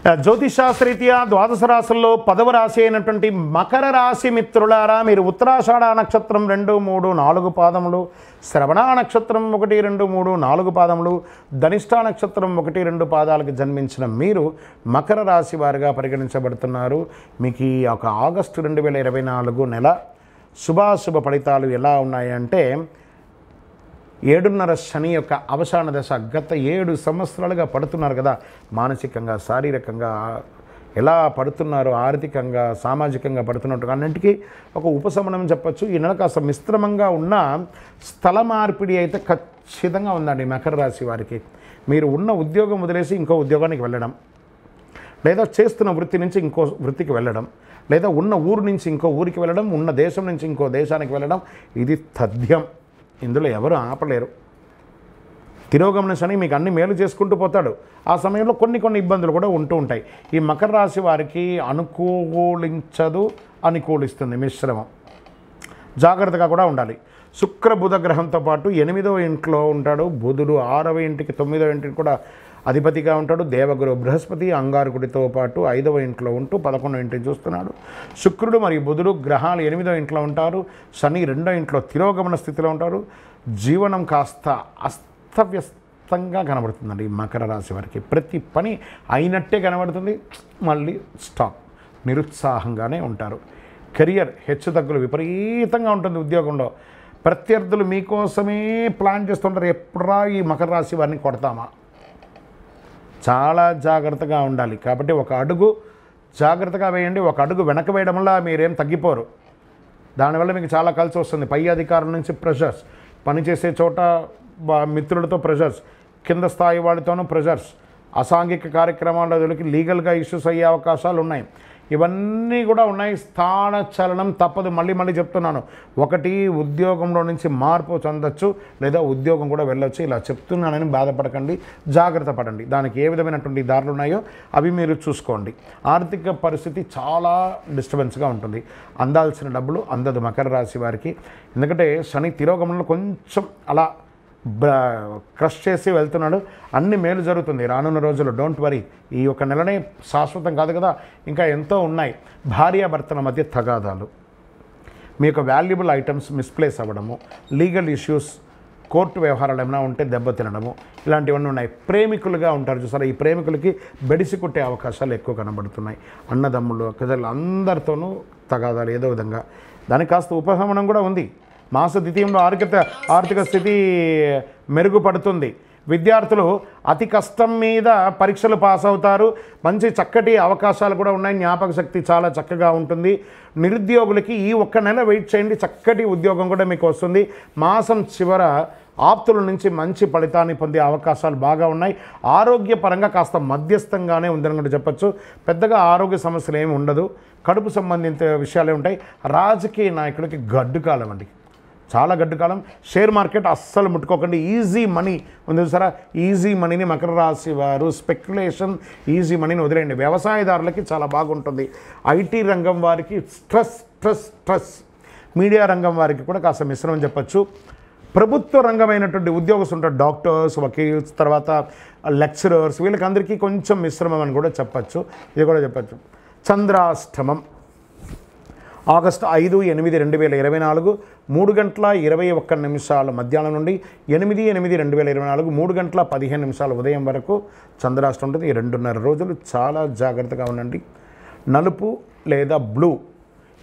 జ్యోతిషాస్త్రరీత్యా ద్వాదశ రాశుల్లో 10వ రాశి అయినటువంటి మకర రాశి మిత్రులారా, మీరు ఉత్తరాషాఢ నక్షత్రం 2, 3, 4 పాదములు, శ్రవణ నక్షత్రం 1, 2, 3, 4 పాదములు, ధనిష్ఠ నక్షత్రం 1, 2 పాదాలకు జన్మించిన మీరు మకర రాశి వారిగా పరిగణించబడుతున్నారు. మీకు ఈ ఒక ఆగస్టు 2024 నెల శుభాశుభ ఫలితాలు ఎలా ఉన్నాయంటే, 7.5 శని యొక్క అవసాన దశ. గత 7 సంవత్సరాలుగా పడుతున్నారు కదా, మానసికంగా శారీరకంగా ఎలా పడుతున్నారో, ఆర్థికంగా సామాజికంగా పడుతున్నట్టు అన్నింటికీ ఒక ఉపశమనం చెప్పచ్చు. ఈ నెల కాస్త మిశ్రమంగా ఉన్న స్థల మార్పిడి అయితే ఖచ్చితంగా ఉందండి మకర రాశి వారికి. మీరు ఉన్న ఉద్యోగం వదిలేసి ఇంకో ఉద్యోగానికి వెళ్ళడం, లేదా చేస్తున్న వృత్తి నుంచి ఇంకో వృత్తికి వెళ్ళడం, లేదా ఉన్న ఊరు నుంచి ఇంకో ఊరికి వెళ్ళడం, ఉన్న దేశం నుంచి ఇంకో దేశానికి వెళ్ళడం, ఇది తథ్యం. ఇందులో ఎవరు ఆపలేరు. తిరోగమన శని మీకు అన్ని మేలు చేసుకుంటూ పోతాడు. ఆ సమయంలో కొన్ని ఇబ్బందులు కూడా ఉంటూ ఉంటాయి. ఈ మకర రాశి వారికి అనుకూలించదు, అనుకూలిస్తుంది మిశ్రమం. జాగ్రత్తగా కూడా ఉండాలి. శుక్ర బుధ గ్రహంతో పాటు 8వ ఇంట్లో ఉంటాడు బుధుడు, 6వ ఇంటికి 9వ ఇంటికి కూడా అధిపతిగా ఉంటాడు. దేవగురు బృహస్పతి అంగారకుడితో పాటు 5వ ఇంట్లో ఉంటూ 11వ ఇంటిని చూస్తున్నాడు. శుక్రుడు మరియు బుధుడు గ్రహాలు 8వ ఇంట్లో ఉంటారు. శని 2వ ఇంట్లో తిరోగమన స్థితిలో ఉంటారు. జీవనం కాస్త అస్తవ్యస్తంగా కనబడుతుందండి ఈ మకర రాశి వారికి. ప్రతి పని అయినట్టే కనబడుతుంది, మళ్ళీ స్టాప్, నిరుత్సాహంగానే ఉంటారు. కెరియర్ హెచ్చుతగ్గులు విపరీతంగా ఉంటుంది. ఉద్యోగంలో ప్రత్యర్థులు మీకోసమే ప్లాన్ చేస్తుంటారు, ఎప్పుడా ఈ మకర రాశి వారిని కొడతామా. చాలా జాగ్రత్తగా ఉండాలి. కాబట్టి ఒక అడుగు జాగ్రత్తగా వేయండి. ఒక అడుగు వెనక వేయడం వల్ల మీరేం తగ్గిపోరు. దానివల్ల మీకు చాలా కలిసి వస్తుంది. పై అధికారుల నుంచి ప్రెషర్స్, పనిచేసే చోట మిత్రులతో ప్రెషర్స్, కింద స్థాయి వాళ్ళతోనూ ప్రెషర్స్, అసాంఘిక కార్యక్రమాలకి లీగల్గా ఇష్యూస్ అయ్యే అవకాశాలు ఉన్నాయి. ఇవన్నీ కూడా ఉన్నాయి. స్థాన చలనం తప్పదు. మళ్ళీ చెప్తున్నాను, ఒకటి ఉద్యోగంలో నుంచి మార్పు చెందొచ్చు, లేదా ఉద్యోగం కూడా వెళ్ళొచ్చు. ఇలా చెప్తున్నానని బాధపడకండి, జాగ్రత్త పడండి. దానికి ఏ విధమైనటువంటి దారులు ఉన్నాయో అవి మీరు చూసుకోండి. ఆర్థిక పరిస్థితి చాలా డిస్టర్బెన్స్గా ఉంటుంది. అందాల్సిన డబ్బులు అందదు మకర రాశి వారికి. ఎందుకంటే శని తిరోగమనంలో కొంచెం అలా క్రష్ చేసి వెళ్తున్నాడు. అన్ని మేలు జరుగుతుంది రానున్న రోజుల్లో. Don't worry. ఈ ఒక నెలనే శాశ్వతం కాదు కదా, ఇంకా ఎంతో ఉన్నాయి. భార్యాభర్తల మధ్య తగాదాలు, మీ యొక్క వాల్యుబుల్ ఐటమ్స్ మిస్ప్లేస్ అవ్వడము, లీగల్ ఇష్యూస్, కోర్టు వ్యవహారాలు ఏమైనా ఉంటే దెబ్బతినడము, ఇలాంటివన్నీ ఉన్నాయి. ప్రేమికులుగా ఉంటారు చూసారా, ఈ ప్రేమికులకి బెడిసి కొట్టే అవకాశాలు ఎక్కువ కనబడుతున్నాయి. అన్నదమ్ములు అక్కజలు అందరితోనూ తగాదాలు ఏదో విధంగా. దానికి కాస్త ఉపశమనం కూడా ఉంది. మాస ద్వితీయంలో ఆర్థిక స్థితి మెరుగుపడుతుంది. విద్యార్థులు అతి కష్టం మీద పరీక్షలు పాస్ అవుతారు. మంచి చక్కటి అవకాశాలు కూడా ఉన్నాయి. జ్ఞాపక శక్తి చాలా చక్కగా ఉంటుంది. నిరుద్యోగులకి ఈ ఒక్క నెల వెయిట్ చేయండి, చక్కటి ఉద్యోగం కూడా మీకు వస్తుంది. మాసం చివర ఆప్తుల నుంచి మంచి ఫలితాన్ని పొందే అవకాశాలు బాగా ఉన్నాయి. ఆరోగ్యపరంగా కాస్త మధ్యస్థంగానే ఉందని కూడా చెప్పచ్చు. పెద్దగా ఆరోగ్య సమస్యలు ఏమి ఉండదు. కడుపు సంబంధిత విషయాలే ఉంటాయి. రాజకీయ నాయకుడికి గడ్డు కాలం అండి, చాలా గడ్డు కాలం. షేర్ మార్కెట్ అస్సలు ముట్టుకోకండి. ఈజీ మనీ ఉంది సరే, ఈజీ మనీని మకర రాశి వారు స్పెక్యులేషన్, ఈజీ మనీని వదిలేయండి. వ్యవసాయదారులకి చాలా బాగుంటుంది. ఐటీ రంగం వారికి స్ట్రెస్. మీడియా రంగం వారికి కూడా కాస్త మిశ్రమం చెప్పచ్చు. ప్రభుత్వ రంగమైనటువంటి ఉద్యోగస్తులు ఉంటారు, డాక్టర్స్, వకీల్స్, తర్వాత లెక్చరర్స్, వీళ్ళకందరికీ కొంచెం మిశ్రమం అని కూడా చెప్పచ్చు. ఇది కూడా చెప్పచ్చు. చంద్రాష్టమం ఆగస్టు 5, 8, 2024 3:21 మధ్యాహ్నం నుండి 8/8/2024 3:15 ఉదయం వరకు చంద్రాష్టమం ఉంటుంది. ఈ 2.5 రోజులు చాలా జాగ్రత్తగా ఉండండి. నలుపు లేదా బ్లూ,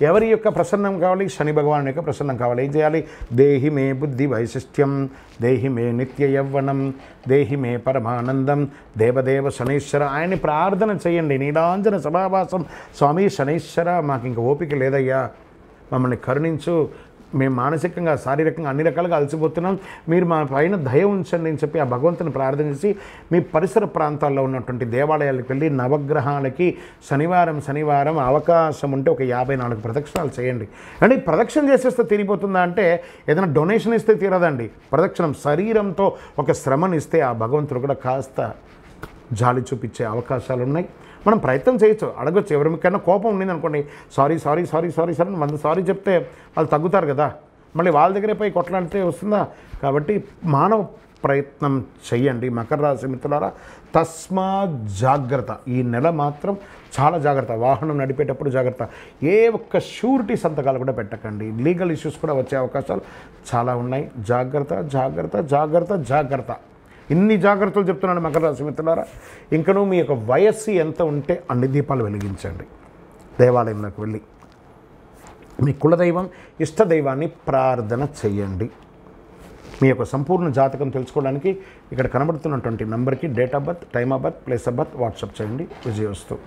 ఎవరి యొక్క ప్రసన్నం కావాలి? శని భగవాన్ యొక్క ప్రసన్నం కావాలి. ఏం చేయాలి? దేహి మే బుద్ధి వైశిష్ట్యం, దేహి మే నిత్య యవ్వనం, దేహి మే పరమానందం, దేవదేవ శనీశ్వర. ఆయన్ని ప్రార్థన చేయండి. నీలాంజన సభావాసం. స్వామి శనీశ్వర, మాకు ఇంక ఓపిక లేదయ్యా, మమ్మల్ని కరుణించు, మేము మానసికంగా శారీరకంగా అన్ని రకాలుగా అలసిపోతున్నాం, మీరు మా పైన దయ ఉంచండి అని చెప్పి ఆ భగవంతుని ప్రార్థన చేసి మీ పరిసర ప్రాంతాల్లో ఉన్నటువంటి దేవాలయాలకు వెళ్ళి నవగ్రహాలకి శనివారం అవకాశం ఉంటే ఒక 54 ప్రదక్షిణాలు చేయండి. అంటే ప్రదక్షిణ చేసేస్తే తీరిపోతుందా అంటే, ఏదైనా డొనేషన్ ఇస్తే తీరదండి. ప్రదక్షిణం శరీరంతో ఒక శ్రమనిస్తే ఆ భగవంతుడు కూడా కాస్త జాలి చూపించే అవకాశాలు ఉన్నాయి. మనం ప్రయత్నం చేయొచ్చు, అడగొచ్చు. ఎవరికైనా కోపం ఉండింది అనుకోండి, సారీ 100 సారీ చెప్తే వాళ్ళు తగ్గుతారు కదా. మళ్ళీ వాళ్ళ దగ్గరే పోయి కొట్లాడితే వస్తుందా? కాబట్టి మానవ ప్రయత్నం చేయండి. మకర రాశి మిత్రులారా, తస్మాత్ జాగ్రత్త. ఈ నెల మాత్రం చాలా జాగ్రత్త. వాహనం నడిపేటప్పుడు జాగ్రత్త. ఏ ఒక్క షూరిటీ సంతకాలు కూడా పెట్టకండి. లీగల్ ఇష్యూస్ కూడా వచ్చే అవకాశాలు చాలా ఉన్నాయి. జాగ్రత్త జాగ్రత్త జాగ్రత్త జాగ్రత్త. ఇన్ని జాగ్రత్తలు చెప్తున్నాను మకర రాశి మిత్రులారా. ఇంకనూ మీ యొక్క వయస్సు ఎంత ఉంటే అన్ని దీపాలు వెలిగించండి. దేవాలయంలోకి వెళ్ళి మీ కులదైవం, ఇష్టదైవాన్ని ప్రార్థన చేయండి. మీ యొక్క సంపూర్ణ జాతకం తెలుసుకోవడానికి ఇక్కడ కనబడుతున్నటువంటి నంబర్కి date of birth, time of birth, place of birth WhatsApp చేయండి. విజయోస్తు.